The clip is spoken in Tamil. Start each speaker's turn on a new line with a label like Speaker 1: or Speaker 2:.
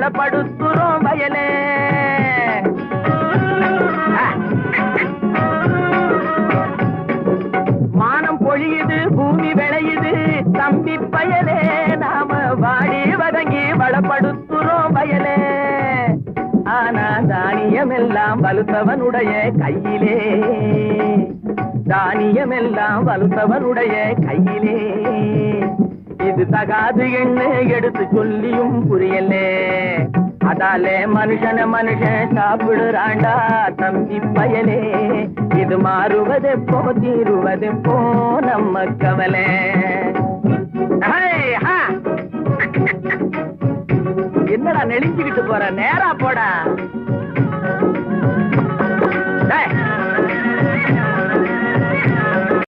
Speaker 1: வளப்படுத்துறோம் வயலே. மானம் பொழியுது பூமி விளையுது தம்பி பயலே, நாம வாடி வதங்கி வளப்படுத்துறோம் வயலே. ஆனா தானியம் எல்லாம் வலுத்தவனுடைய கையிலே, தானியமெல்லாம் வலுத்தவனுடைய கையிலே. இது தகாது என்ன எடுத்து சொல்லியும் புரியலே. அதாலே மனுஷன் சாப்பிடுறாண்டா தம்பி பயலே. இது மாறுவதெப்போ தீருவதெப்போ நம்ம கவலை. என்னடா நெளிஞ்சுக்கிட்டு போற, நேரா போடா.